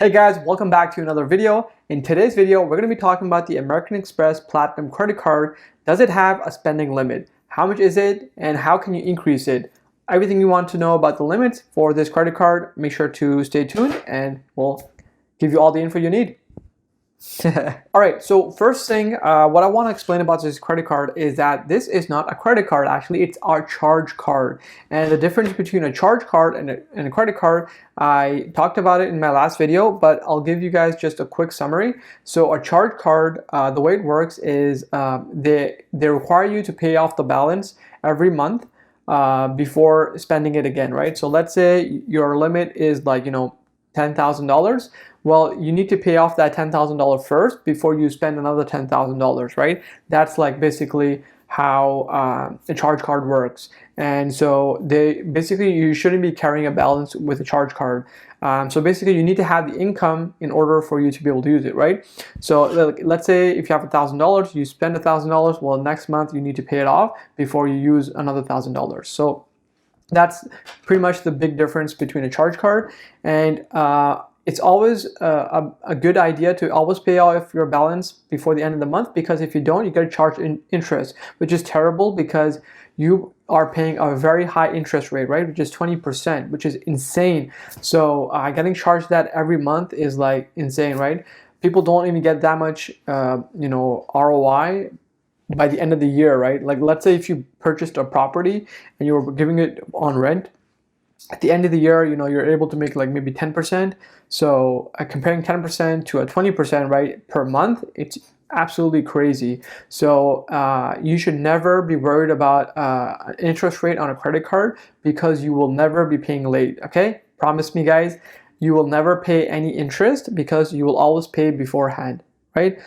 Hey guys, welcome back to another video. In today's video, we're going to be talking about the American Express Platinum credit card. Does it have a spending limit? How much is it and how can you increase it? Everything you want to know about the limits for this credit card, make sure to stay tuned and we'll give you all the info you need. All right, so first thing, what I want to explain about this credit card is that this is not a credit card. Actually, it's our charge card. And the difference between a charge card and a credit card, I talked about it in my last video, but I'll give you guys just a quick summary. So a charge card, the way it works is they require you to pay off the balance every month before spending it again, right? So let's say your limit is like, $10,000. Well, you need to pay off that $10,000 first before you spend another $10,000, right? That's like basically how a charge card works. And so you shouldn't be carrying a balance with a charge card. So basically you need to have the income in order for you to be able to use it, right? So let's say if you have $1,000, you spend $1,000, well, next month you need to pay it off before you use another $1,000. So that's pretty much the big difference between a charge card and it's always a good idea to always pay off your balance before the end of the month, because if you don't, you get charged interest, which is terrible because you are paying a very high interest rate, right? Which is 20%, which is insane. So getting charged that every month is like insane, right? People don't even get that much, ROI by the end of the year, right? Like let's say if you purchased a property and you were giving it on rent, at the end of the year, you're able to make like maybe 10%. So comparing 10% to a 20%, right, per month, it's absolutely crazy. So you should never be worried about an interest rate on a credit card because you will never be paying late, okay? Promise me, guys, you will never pay any interest because you will always pay beforehand. Right?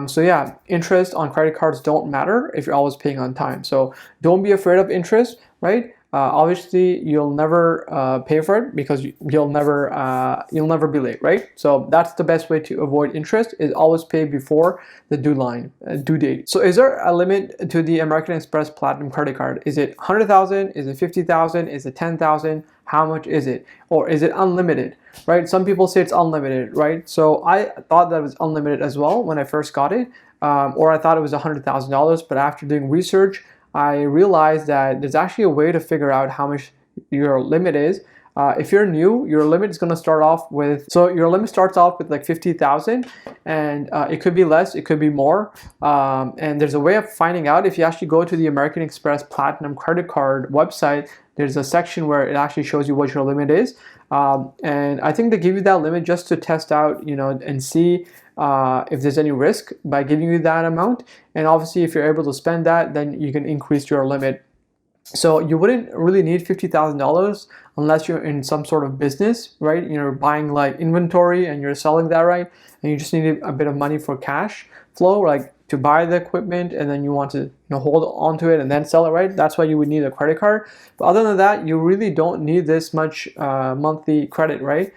So yeah, interest on credit cards don't matter if you're always paying on time. So don't be afraid of interest, right? Obviously, you'll never pay for it because you'll never be late, right? So that's the best way to avoid interest, is always pay before the due date. So is there a limit to the American Express Platinum credit card? Is it 100,000? Is it 50,000? Is it 10,000? How much is it? Or is it unlimited, right? Some people say it's unlimited, right? So I thought that it was unlimited as well when I first got it, or I thought it was $100,000, but after doing research, I realized that there's actually a way to figure out how much your limit is. If you're new, your limit is going to start off with, so your limit starts off with like 50,000, and it could be less, it could be more. And there's a way of finding out. If you actually go to the American Express Platinum credit card website, there's a section where it actually shows you what your limit is. And I think they give you that limit just to test out, and see if there's any risk by giving you that amount. And obviously, if you're able to spend that, then you can increase your limit. So you wouldn't really need $50,000 unless you're in some sort of business, right? You're buying like inventory and you're selling that, right? And you just need a bit of money for cash flow, like to buy the equipment, and then you want to hold on to it and then sell it, right? That's why you would need a credit card. But other than that, you really don't need this much monthly credit, right?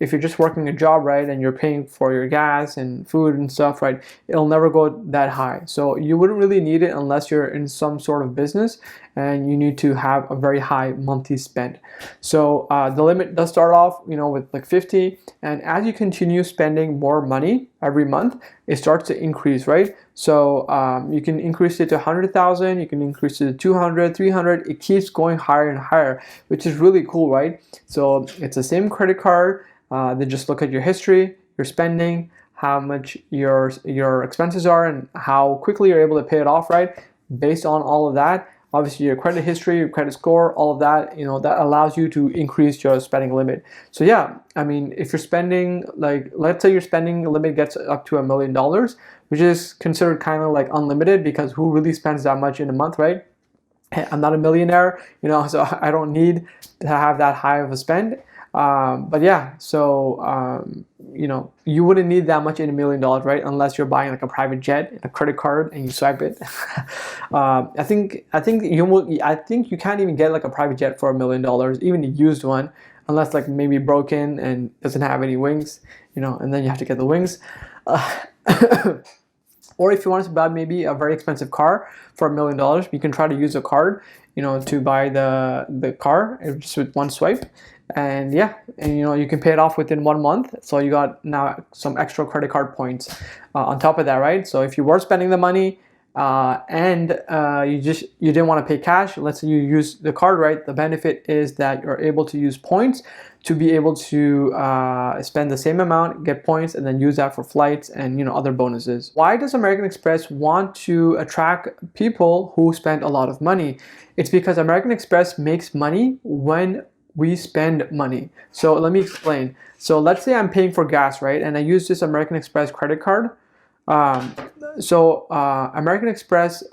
If you're just working a job, right, and you're paying for your gas and food and stuff, right, it'll never go that high. So you wouldn't really need it unless you're in some sort of business and you need to have a very high monthly spend. So the limit does start off, with like 50, and as you continue spending more money every month, it starts to increase, right? So you can increase it to 100,000, you can increase it to 200, 300. It keeps going higher and higher, which is really cool, right? So it's the same credit card. They just look at your history, your spending, how much your expenses are, and how quickly you're able to pay it off, right? Based on all of that, obviously your credit history, your credit score, all of that, that allows you to increase your spending limit. So yeah, I mean, if you're spending, like, let's say your spending limit gets up to $1 million, which is considered kind of like unlimited, because who really spends that much in a month, right? I'm not a millionaire, so I don't need to have that high of a spend. But yeah, so you wouldn't need that much in $1 million, right? Unless you're buying like a private jet and a credit card and you swipe it. I think you can't even get like a private jet for $1 million, even a used one, unless like maybe broken and doesn't have any wings, and then you have to get the wings. Or if you want to buy maybe a very expensive car for $1 million, you can try to use a card, to buy the car just with one swipe. and yeah, and you can pay it off within 1 month. So you got now some extra credit card points on top of that, right? So if you were spending the money and you didn't want to pay cash, let's say you use the card, right? The benefit is that you're able to use points to be able to spend the same amount, get points, and then use that for flights and other bonuses. Why does American Express want to attract people who spend a lot of money? It's because American Express makes money when we spend money. So let me explain. So let's say I'm paying for gas, right? And I use this American Express credit card. American Express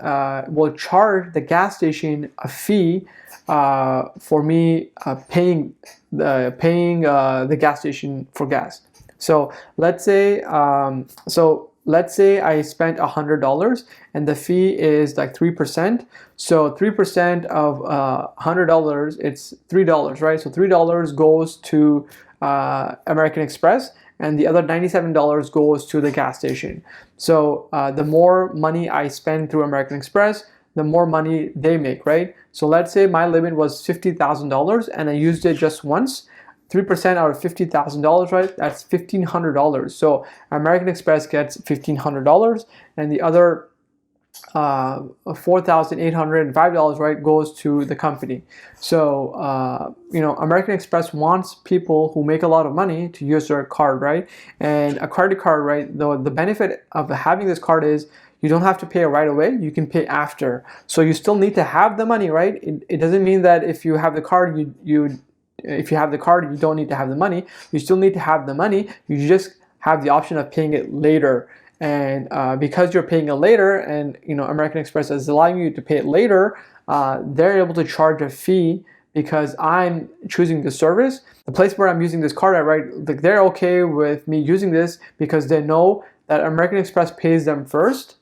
will charge the gas station a fee for me paying the gas station for gas. So let's say I spent $100 and the fee is like 3%. So 3% of $100, it's $3, right? So $3 goes to American Express, and the other $97 goes to the gas station. So the more money I spend through American Express, the more money they make, right? So let's say my limit was $50,000 and I used it just once. 3% out of $50,000, right? That's $1,500. So American Express gets $1,500, and the other $4,805, right, goes to the company. So American Express wants people who make a lot of money to use their card, right? And a credit card, right? The benefit of having this card is you don't have to pay it right away. You can pay after. So you still need to have the money, right? It doesn't mean that if you have the card, if you have the card, you don't need to have the money. You still need to have the money. You just have the option of paying it later. And because you're paying it later, and American Express is allowing you to pay it later, they're able to charge a fee because I'm choosing the service. The place where I'm using this card at, right? Like they're okay with me using this because they know that American Express pays them first,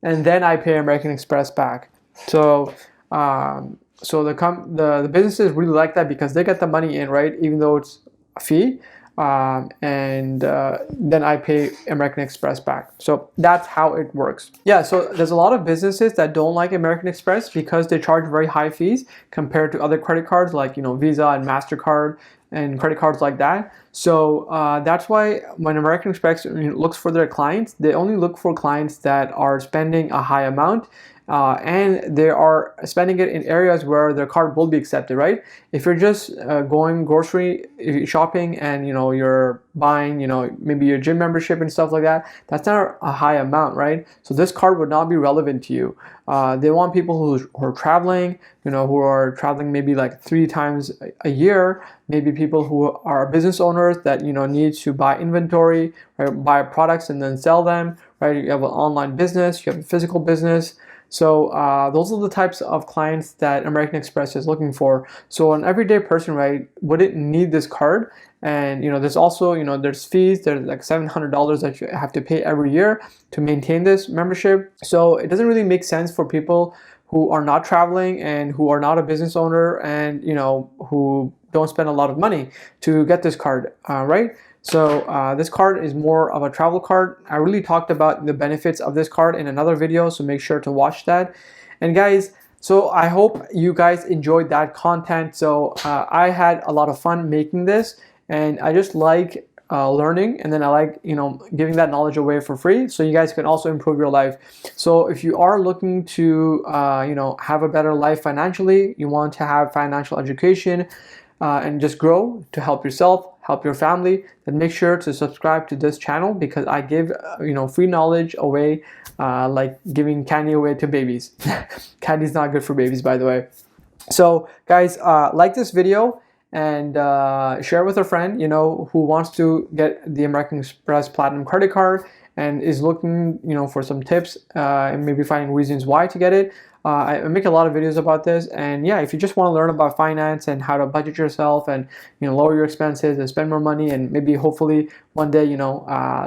and then I pay American Express back. So the businesses really like that because they get the money in, right? Even though it's a fee, and then I pay American Express back. So that's how it works. Yeah, so there's a lot of businesses that don't like American Express because they charge very high fees compared to other credit cards like Visa and MasterCard and credit cards like that. So that's why when American Express looks for their clients, they only look for clients that are spending a high amount, and they are spending it in areas where their card will be accepted, right? If you're just going grocery shopping and you're buying maybe your gym membership and stuff like that, that's not a high amount, right? So this card would not be relevant to you. They want people who are traveling, who are traveling maybe like 3 times a year, maybe people who are business owners that need to buy inventory, right? Buy products and then sell them, right? You have an online business, you have a physical business. So those are the types of clients that American Express is looking for. So an everyday person, right, wouldn't need this card. And there's also there's fees. There's like $700 that you have to pay every year to maintain this membership. So it doesn't really make sense for people who are not traveling and who are not a business owner and who don't spend a lot of money to get this card, right? So this card is more of a travel card. I really talked about the benefits of this card in another video, so make sure to watch that. And guys, so I hope you guys enjoyed that content. So I had a lot of fun making this, and I just like learning, and then I like giving that knowledge away for free so you guys can also improve your life. So if you are looking to have a better life financially, you want to have financial education and just grow to help yourself, help your family, then make sure to subscribe to this channel because I give free knowledge away, like giving candy away to babies. Candy is not good for babies, by the way. So guys, like this video and share with a friend who wants to get the American Express Platinum credit card and is looking for some tips and maybe finding reasons why to get it. I make a lot of videos about this, and yeah, if you just want to learn about finance and how to budget yourself and lower your expenses and spend more money and maybe hopefully one day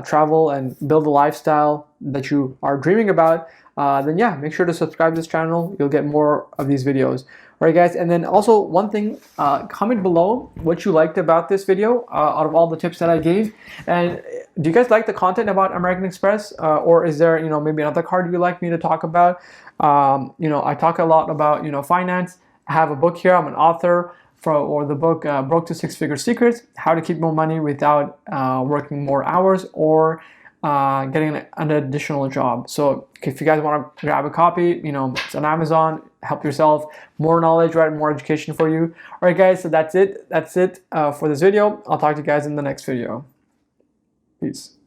travel and build a lifestyle that you are dreaming about, then yeah, make sure to subscribe to this channel. You'll get more of these videos. All right, guys, and then also one thing, comment below what you liked about this video out of all the tips that I gave. And do you guys like the content about American Express, or is there maybe another card you'd like me to talk about? I talk a lot about finance. I have a book here. I'm an author. or the book Broke to Six Figure Secrets: How to Keep More Money Without Working More Hours or getting an additional job. So if you guys want to grab a copy, it's on Amazon. Help yourself. More knowledge, right? More education for you. All right, guys. So that's it. That's it for this video. I'll talk to you guys in the next video. Peace.